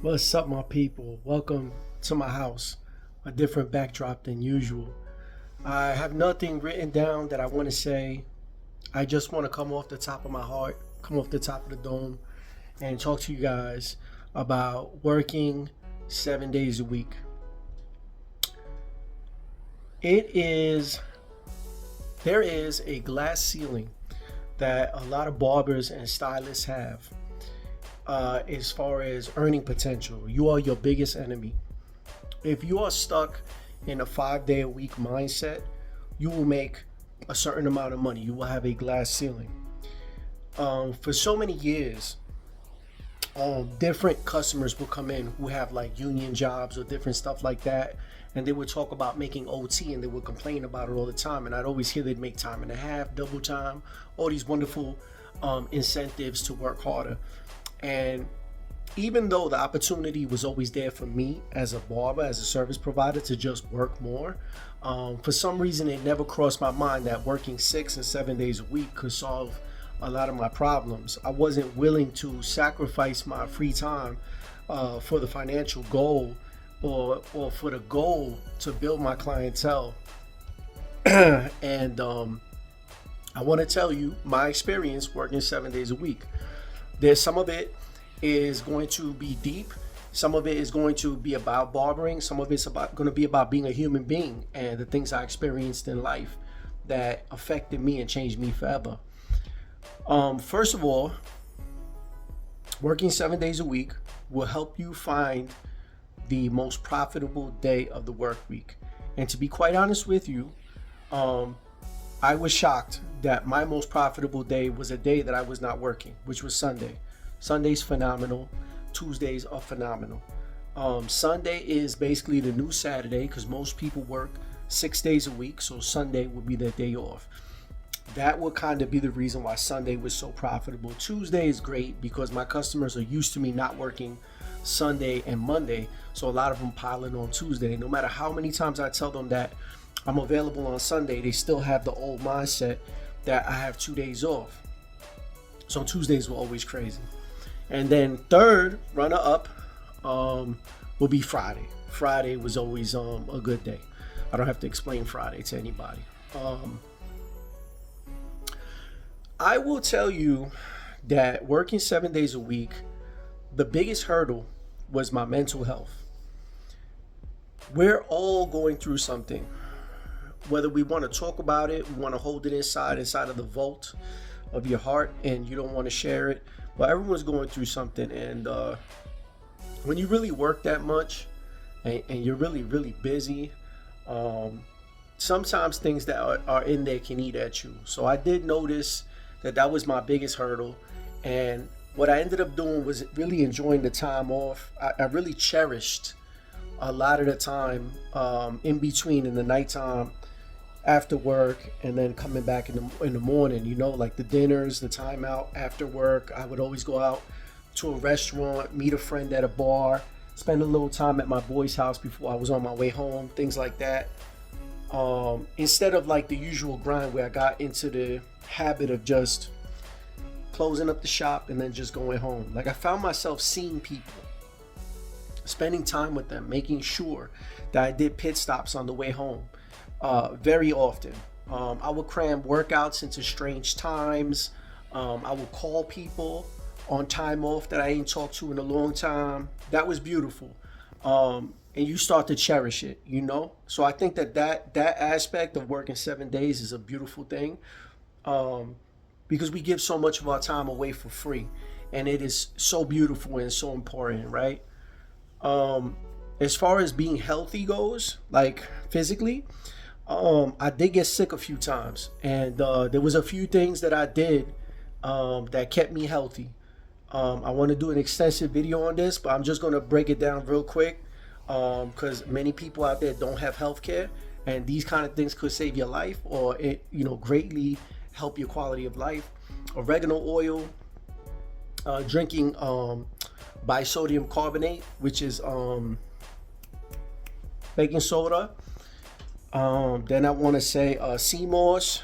What's up, my people? Welcome to my house. A different backdrop than usual. I have nothing written down that I want to say. I just want to come off the top of my heart, come off the top of the dome, and talk to you guys about working 7 days a week. It is, there is a glass ceiling that a lot of barbers and stylists have as far as earning potential. You are your biggest enemy. If you are stuck in a 5 day a week mindset, you will make a certain amount of money. You will have a glass ceiling. For so many years, different customers will come in who have like union jobs or different stuff like that, and they would talk about making OT and they would complain about it all the time. And I'd always hear they'd make time and a half, double time, all these wonderful incentives to work harder. And even though the opportunity was always there for me as a barber, as a service provider, to just work more, for some reason it never crossed my mind that working 6 and 7 days a week could solve a lot of my problems. I wasn't willing to sacrifice my free time for the financial goal, or for the goal to build my clientele. And I want to tell you my experience working 7 days a week. There's some of it is going to be deep. Some of it is going to be about barbering. Some of it's going to be about being a human being and the things I experienced in life that affected me and changed me forever. First of all, working 7 days a week will help you find the most profitable day of the work week. And to be quite honest with you, I was shocked that my most profitable day was a day that I was not working, which was Sunday. Sunday's phenomenal. Tuesdays are phenomenal. Sunday is basically the new Saturday because most people work 6 days a week, so Sunday would be their day off. That would kind of be the reason why Sunday was so profitable. Tuesday is great because my customers are used to me not working Sunday and Monday, so a lot of them pile in on Tuesday. No matter how many times I tell them that I'm available on Sunday, they still have the old mindset that I have 2 days off. So Tuesdays were always crazy. And then third runner up will be Friday. Friday was always a good day. I don't have to explain Friday to anybody. I will tell you that working 7 days a week, the biggest hurdle was my mental health. We're all going through something. Whether we want to talk about it, we want to hold it inside of the vault of your heart, and you don't want to share it. But everyone's going through something, and when you really work that much, and you're really, really busy, sometimes things that are in there can eat at you. So I did notice that was my biggest hurdle, and what I ended up doing was really enjoying the time off. I really cherished a lot of the time in between, in the nighttime, after work, and then coming back in the morning, like the dinners, the time out after work. I would always go out to a restaurant, meet a friend at a bar, spend a little time at my boy's house before I was on my way home, things like that. Instead of like the usual grind where I got into the habit of just closing up the shop and then just going home. Like, I found myself seeing people, spending time with them, making sure that I did pit stops on the way home. Very often. I would cram workouts into strange times. I would call people on time off that I ain't talked to in a long time. That was beautiful. And you start to cherish it, So I think that aspect of working 7 days is a beautiful thing, because we give so much of our time away for free. And it is so beautiful and so important, right? As far as being healthy goes, like physically, I did get sick a few times, and there was a few things that I did that kept me healthy. I want to do an extensive video on this, but I'm just going to break it down real quick, because many people out there don't have health care, and these kind of things could save your life, or greatly help your quality of life. Oregano oil, drinking bisodium carbonate, which is baking soda. Then I want to say sea moss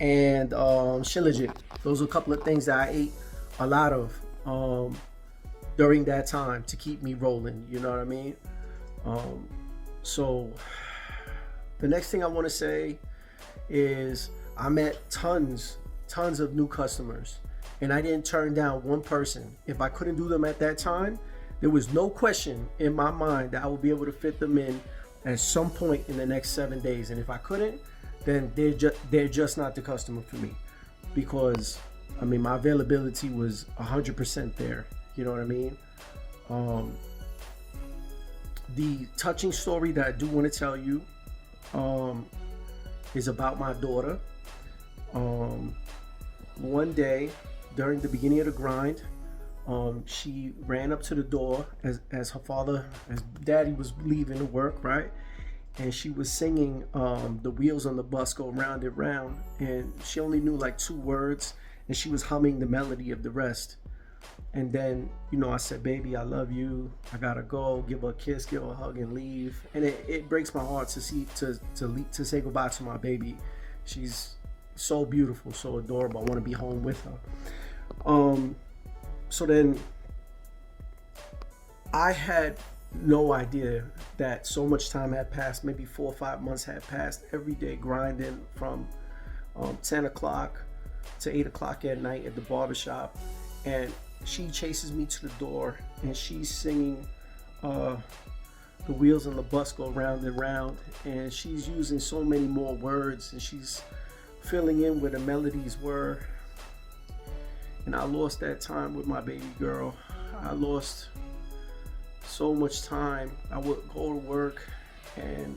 and Shilajit. Those are a couple of things that I ate a lot of. during that time to keep me rolling. You know what I mean? So the next thing I want to say is I met tons of new customers, and I didn't turn down one person. If I couldn't do them at that time, there was no question in my mind that I would be able to fit them in at some point in the next 7 days. And if I couldn't, then they're just not the customer for me, because I mean my availability was 100% there. You know what I mean? The touching story that I do want to tell you is about my daughter. One day during the beginning of the grind, she ran up to the door as daddy was leaving to work, right? And she was singing The Wheels on the Bus Go Round and Round, and she only knew like 2 words, and she was humming the melody of the rest. And then, you know, I said, baby, I love you. I gotta go. Give her a kiss, give her a hug, and leave. And it breaks my heart to say goodbye to my baby. She's so beautiful, so adorable. I want to be home with her. So then I had no idea that so much time had passed. Maybe 4 or 5 months had passed. Every day grinding from 10 o'clock to 8 o'clock at night at the barbershop. And she chases me to the door, and she's singing The Wheels on the Bus Go Round and Round, and she's using so many more words, and she's filling in where the melodies were. And I lost that time with my baby girl. I lost so much time. I would go to work, and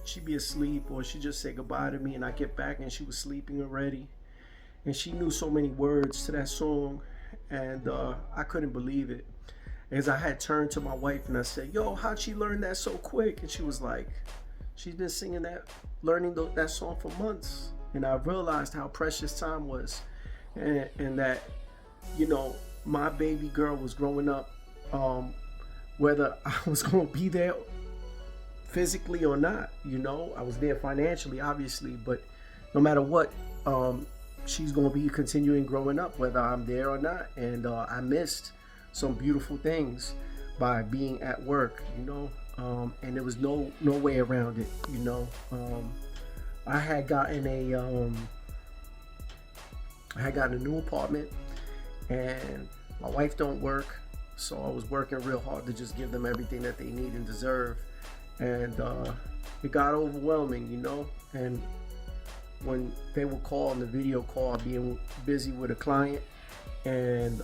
she'd be asleep, or she'd just say goodbye to me, and I get back and she was sleeping already. And she knew so many words to that song, and I couldn't believe it. As I had turned to my wife and I said, yo, how'd she learn that so quick? And she was like, she's been singing that, learning that song for months. And I realized how precious time was, and that, you know, my baby girl was growing up, whether I was going to be there physically or not. You know, I was there financially, obviously, but no matter what, she's going to be continuing growing up, whether I'm there or not. And I missed some beautiful things by being at work, you know, and there was no way around it, you know. I had gotten a new apartment, and my wife don't work, so I was working real hard to just give them everything that they need and deserve. And it got overwhelming, you know. And when they would call on the video call, being busy with a client, and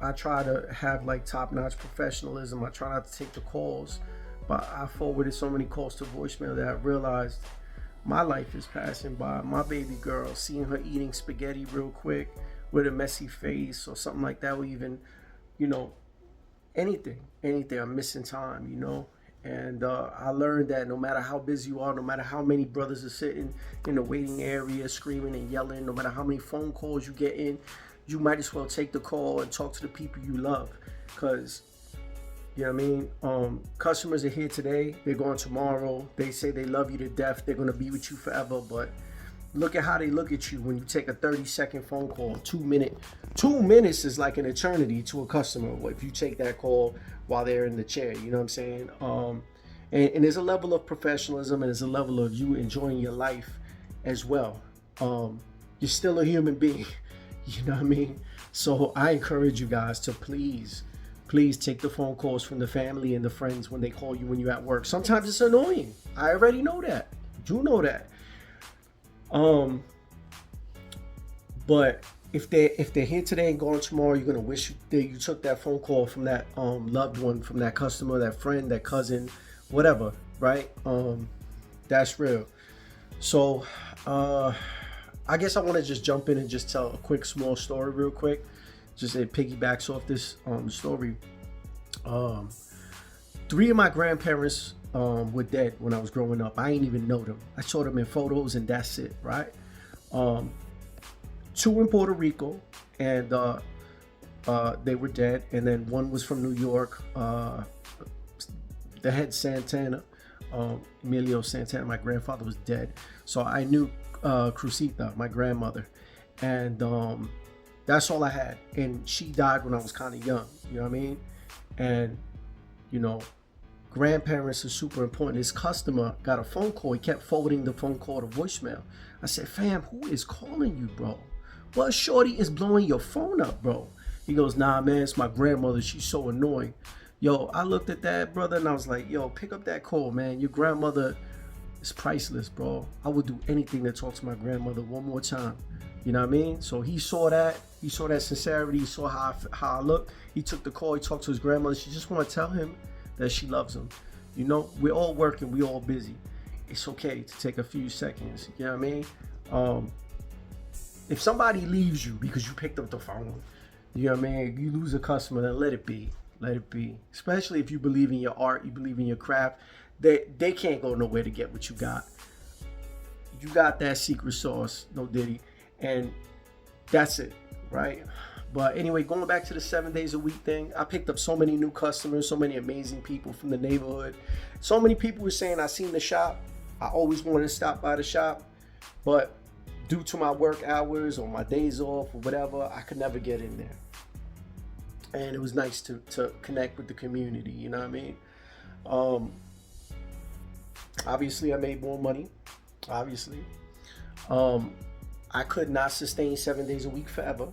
I try to have like top-notch professionalism. I try not to take the calls, but I forwarded so many calls to voicemail that I realized my life is passing by. My baby girl, seeing her eating spaghetti real quick with a messy face or something like that, or even, you know, anything, I'm missing time, you know. And I learned that no matter how busy you are, no matter how many brothers are sitting in the waiting area screaming and yelling, no matter how many phone calls you get in, you might as well take the call and talk to the people you love. Because, you know what I mean? Customers are here today, they're going tomorrow. They say they love you to death, they're going to be with you forever. But look at how they look at you when you take a 30-second phone call. 2 minutes is like an eternity to a customer if you take that call while they're in the chair. You know what I'm saying? And there's a level of professionalism, and there's a level of you enjoying your life as well. You're still a human being. You know what I mean? So I encourage you guys to please take the phone calls from the family and the friends when they call you when you're at work. Sometimes it's annoying. I already know that. You know that. But if they're here today and gone tomorrow, you're gonna wish that you took that phone call from that loved one, from that customer, that friend, that cousin, whatever, right? That's real. So I guess I want to just jump in and just tell a quick small story real quick. Just it piggybacks off this story. 3 of my grandparents were dead when I was growing up. I ain't even know them. I saw them in photos and that's it, right? 2 in Puerto Rico, and they were dead. And then 1 was from New York. The head Santana, Emilio Santana, my grandfather, was dead. So I knew Crucita, my grandmother, and that's all I had. And she died when I was kind of young. You know what I mean? And, you know, grandparents are super important. This customer got a phone call. He kept forwarding the phone call to voicemail. I said, fam, who is calling you, bro? What shorty is blowing your phone up, bro? He goes, nah, man, it's my grandmother. She's so annoying. Yo, I looked at that, brother, and I was like, yo, pick up that call, man. Your grandmother is priceless, bro. I would do anything to talk to my grandmother one more time. You know what I mean? So he saw that. He saw that sincerity. He saw how I looked. He took the call. He talked to his grandmother. She just want to tell him that she loves him. You know, we're all working. We're all busy. It's okay to take a few seconds. You know what I mean? If somebody leaves you because you picked up the phone, you know what I mean? You lose a customer, then let it be. Let it be. Especially if you believe in your art, you believe in your craft. They can't go nowhere to get what you got. You got that secret sauce, no Diddy. And that's it, right? But anyway, going back to the 7 days a week thing, I picked up so many new customers, so many amazing people from the neighborhood. So many people were saying, I seen the shop. I always wanted to stop by the shop. But due to my work hours or my days off or whatever, I could never get in there. And it was nice to connect with the community, you know what I mean? Obviously, I made more money, obviously. I could not sustain 7 days a week forever.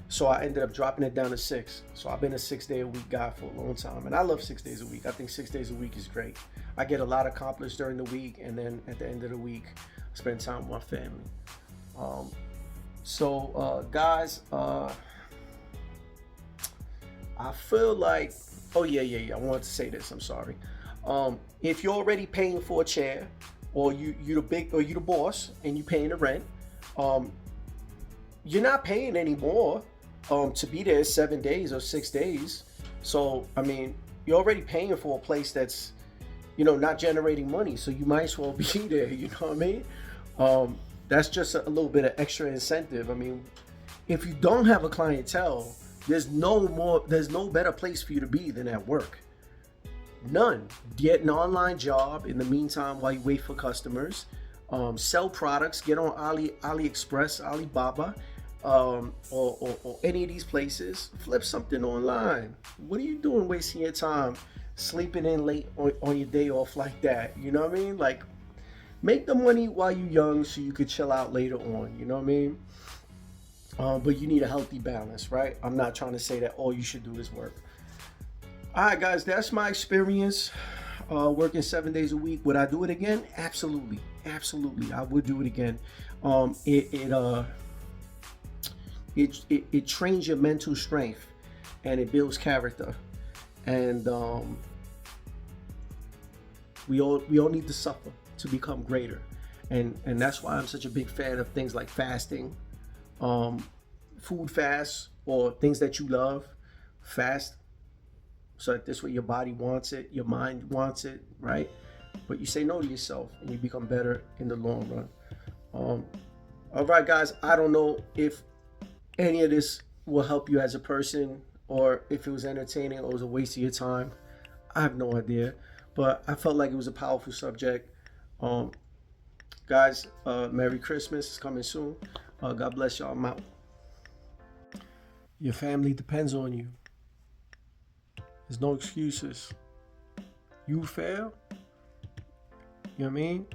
So I ended up dropping it down to 6. So I've been a 6 day a week guy for a long time. And I love 6 days a week. I think 6 days a week is great. I get a lot accomplished during the week. And then at the end of the week, I spend time with my family. Guys, I feel like, oh yeah, I wanted to say this, I'm sorry. If you're already paying for a chair, or you the boss and you paying the rent, you're not paying anymore to be there 7 days or 6 days. So I mean, you're already paying for a place that's, you know, not generating money, so you might as well be there, you know what I mean? That's just a little bit of extra incentive. I mean, if you don't have a clientele, there's no better place for you to be than at work. None. Get an online job in the meantime while you wait for customers. Sell products. Get on AliExpress, Alibaba, or any of these places. Flip something online. What are you doing wasting your time sleeping in late on your day off like that? You know what I mean? Like, make the money while you're young so you could chill out later on. You know what I mean? But you need a healthy balance, right? I'm not trying to say that all you should do is work. All right, guys, that's my experience working 7 days a week. Would I do it again? Absolutely. I would do it again. It trains your mental strength and it builds character. And we all need to suffer to become greater. And that's why I'm such a big fan of things like fasting, food fast, or things that you love, fast. So that this way your body wants it, your mind wants it, right? But you say no to yourself and you become better in the long run. All right, guys, I don't know if any of this will help you as a person or if it was entertaining or it was a waste of your time. I have no idea, but I felt like it was a powerful subject. Guys, Merry Christmas is coming soon. God bless y'all. I'm out. Your family depends on you. There's no excuses. You fail, you know what I mean?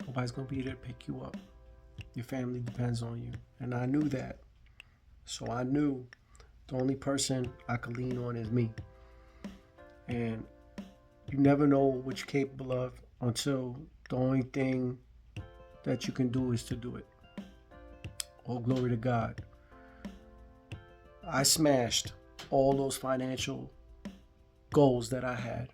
Nobody's gonna be there to pick you up. Your family depends on you. And I knew that. So I knew the only person I could lean on is me. And you never know what you're capable of until the only thing that you can do is to do it. All glory to God. I smashed all those financial goals that I had.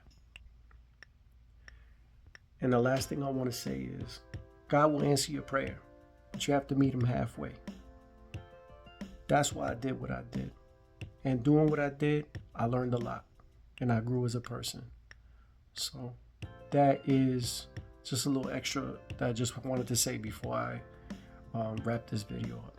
And the last thing I want to say is, God will answer your prayer, but you have to meet him halfway. That's why I did what I did. And doing what I did, I learned a lot and I grew as a person. So that is just a little extra that I just wanted to say before I wrap this video up.